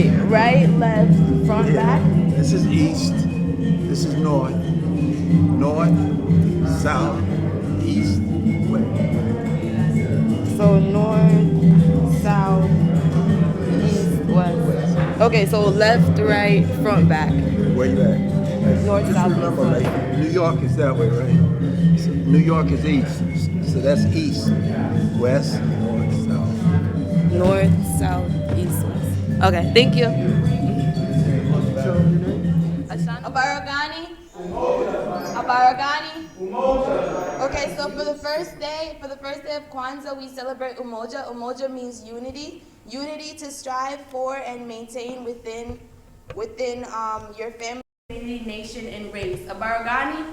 Wait, right, left, front, back? This is east. This is north. North, south, east, west. So north, south, east, west. Okay, so left, right, front, back. Where you at? North, Just south, remember, east, like, west. New York is that way, right? So New York is east. So that's east. West, north, south. North, south, east, west. Okay, thank you. Abaragani? Abaragani? Okay, so for the first day of Kwanzaa, we celebrate Umoja. Umoja means unity. Unity to strive for and maintain within your family, community, nation, and race. Abaragani?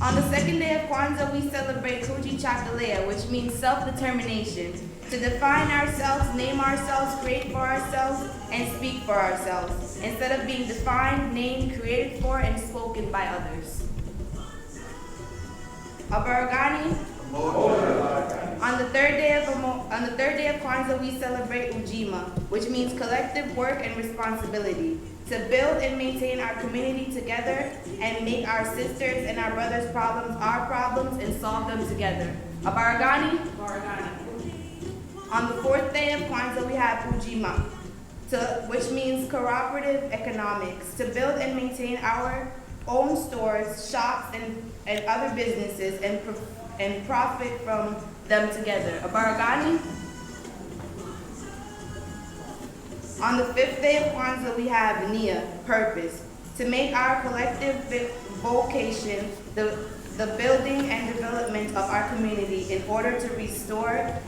On the second day of Kwanzaa, we celebrate Kujichagulia, which means self-determination. To define ourselves, name ourselves, create for ourselves, and speak for ourselves, instead of being defined, named, created for, and spoken by others. Abaragani? On the third day of Kwanzaa, we celebrate Ujima, which means collective work and responsibility. To build and maintain our community together and make our sisters and our brothers' problems our problems and solve them together. Abaragani? On the fourth day of Kwanzaa, we have Ujima, which means cooperative economics. To build and maintain our own stores, shops, and other businesses and profit from them together. Abaragani? On the fifth day of Kwanzaa, we have Nia, purpose, to make our collective vocation the building and development of our community in order to restore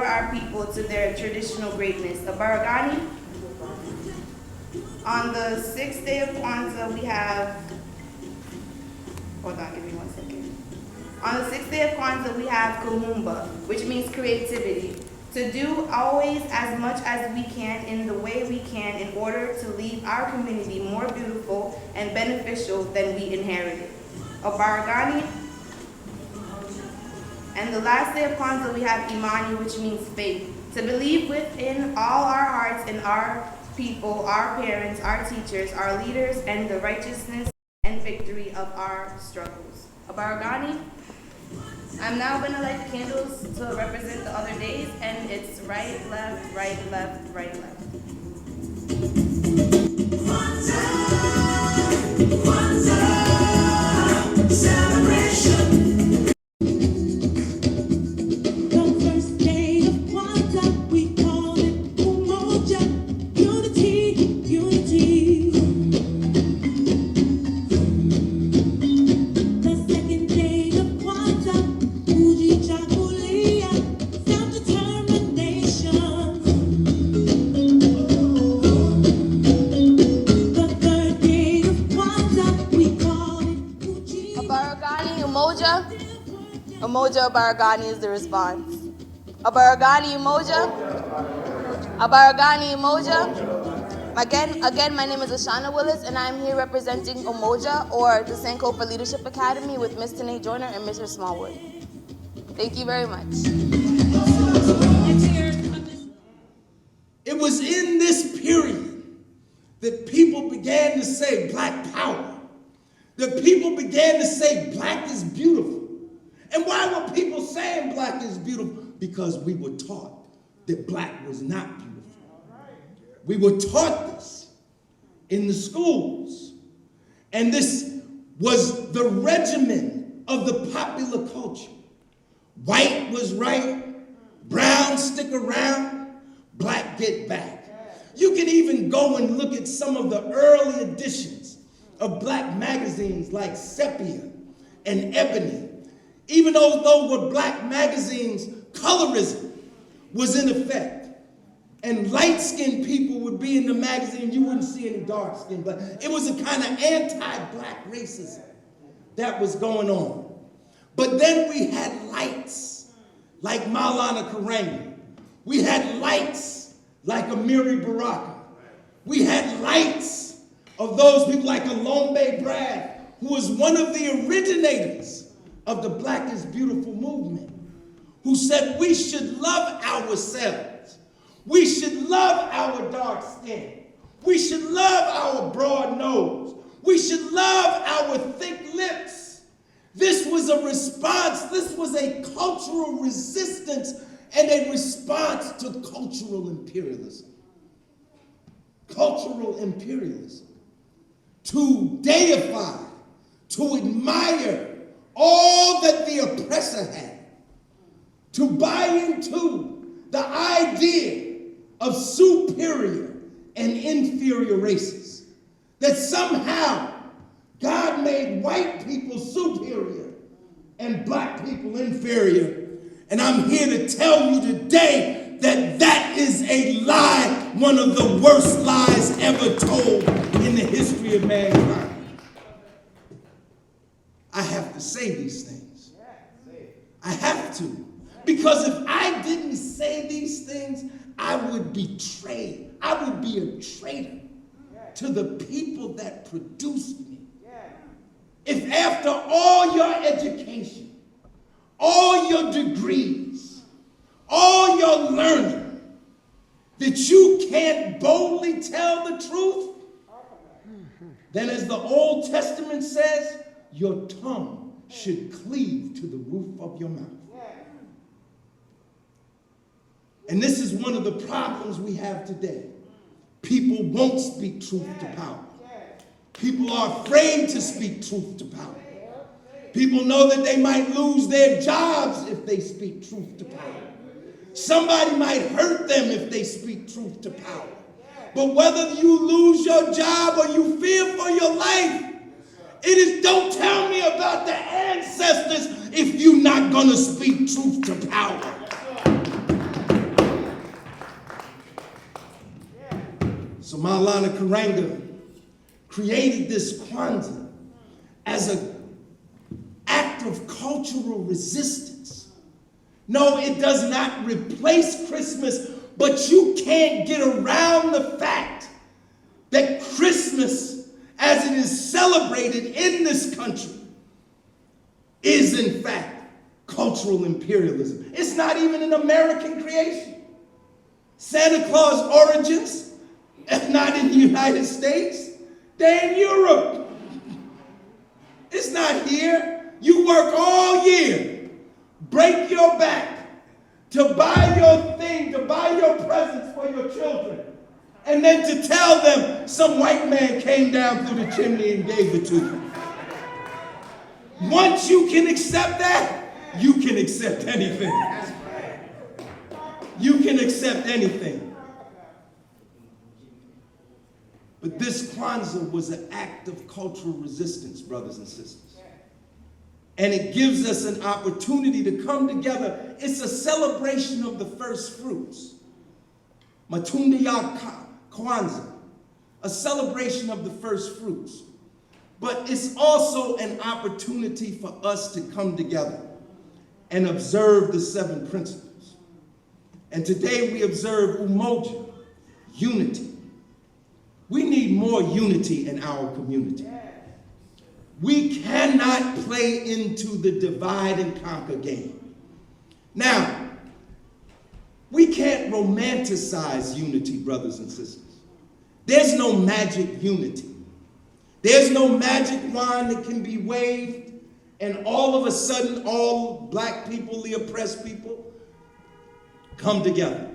our people to their traditional greatness. Abaragani? On the sixth day of Kwanzaa, we have, hold on, give me 1 second. On the sixth day of Kwanzaa, we have Kumumba, which means creativity. To do always as much as we can in the way we can in order to leave our community more beautiful and beneficial than we inherited. Abaragani? And the last day of Kwanzaa, we have Imani, which means faith. To believe within all our hearts in our people, our parents, our teachers, our leaders, and the righteousness and victory of our struggles. Abaragani? I'm now going to light the candles to represent the other days, and it's right, left, right, left, right, left. Kwanzaa, celebration. Umoja Abaragani is the response. Abaragani Umoja. Abaragani Umoja. Again, my name is Ashana Willis, and I'm here representing Umoja, or the Sankofa Leadership Academy, with Ms. Tanae Joyner and Mr. Smallwood. Thank you very much. It was in this period that people began to say Black power. That people began to say Black is beautiful. And why were people saying Black is beautiful? Because we were taught that Black was not beautiful. We were taught this in the schools. And this was the regimen of the popular culture. White was right, brown stick around, Black get back. You can even go and look at some of the early editions of Black magazines like Sepia and Ebony. Even though were Black magazines, colorism was in effect. And light-skinned people would be in the magazine. You wouldn't see any dark-skinned, but it was a kind of anti-Black racism that was going on. But then we had lights like Maulana Karenga. We had lights like Amiri Baraka. We had lights of those people like Alombe Bragg, who was one of the originators of the Black is Beautiful movement, who said we should love ourselves. We should love our dark skin. We should love our broad nose. We should love our thick lips. This was a response. This was a cultural resistance and a response to cultural imperialism. Cultural imperialism. To deify, to admire all that the oppressor had. To buy into the idea of superior and inferior races. That somehow God made white people superior and black people inferior. And I'm here to tell you today that that is a lie, one of the worst lies ever told in the history of mankind. I have to say these things. I have to. Because if I didn't say these things, I would betray. I would be a traitor to the people that produced me. If after all your education, all your degrees, all your learning, that you can't boldly tell the truth, then as the Old Testament says, your tongue should cleave to the roof of your mouth. And this is one of the problems we have today. People won't speak truth to power. People are afraid to speak truth to power. People know that they might lose their jobs if they speak truth to power. Somebody might hurt them if they speak truth to power. But whether you lose your job or you fear for your life, it is, don't tell me about the ancestors if you're not going to speak truth to power. So Maulana Karanga created this Kwanzaa as an act of cultural resistance. No, it does not replace Christmas, but you can't get around the fact that Christmas, as it is celebrated in this country, is in fact cultural imperialism. It's not even an American creation. Santa Claus origins, if not in the United States, they're in Europe. It's not here. You work all year, break your back to buy your thing, to buy your presents for your children, and then to tell them some white man came down through the chimney and gave it to you. Once you can accept that, you can accept anything. You can accept anything. But this Kwanzaa was an act of cultural resistance, brothers and sisters. And it gives us an opportunity to come together. It's a celebration of the first fruits. Matunda ya Kwanzaa, a celebration of the first fruits. But it's also an opportunity for us to come together and observe the 7 principles. And today we observe umoja, unity. We need more unity in our community. We cannot play into the divide and conquer game. Now, we can't romanticize unity, brothers and sisters. There's no magic unity. There's no magic wand that can be waved and all of a sudden all black people, the oppressed people, come together.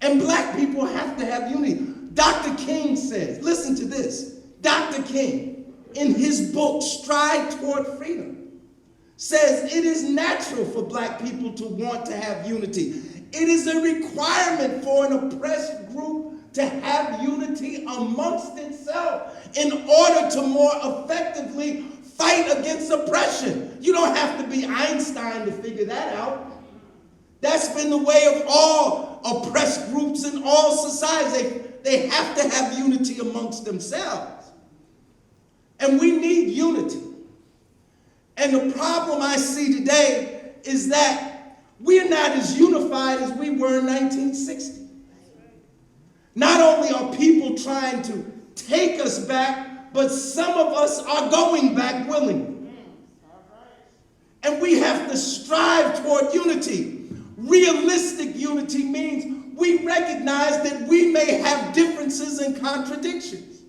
And black people have to have unity. Dr. King says, listen to this, Dr. King, in his book, Stride Toward Freedom, says it is natural for black people to want to have unity. It is a requirement for an oppressed group to have unity amongst itself in order to more effectively fight against oppression. You don't have to be Einstein to figure that out. That's been the way of all oppressed groups in all societies. They have to have unity amongst themselves. And we need unity. And the problem I see today is that we're not as unified as we were in 1960. Not only are people trying to take us back, but some of us are going back unwillingly. And we have to strive toward unity. Realistic unity means we recognize that we may have differences and contradictions.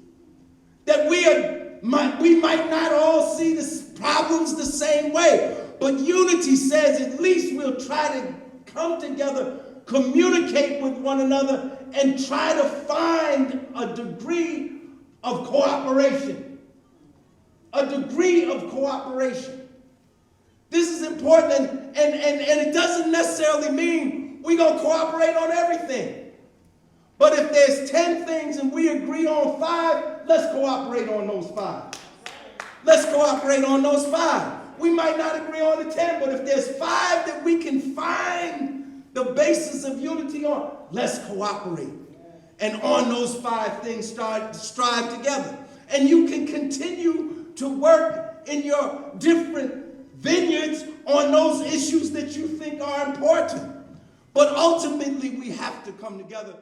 That we might not all see the problems the same way. But unity says at least we'll try to come together, communicate with one another, and try to find a degree of cooperation. A degree of cooperation. This is important, and it doesn't necessarily mean we're going to cooperate on everything. But if there's 10 things and we agree on 5, let's cooperate on those 5. Let's cooperate on those 5. We might not agree on the 10, but if there's 5 that we can find the basis of unity on, let's cooperate. And on those 5 things, strive together. And you can continue to work in your different vineyards on those issues that you think are important. But ultimately, we have to come together.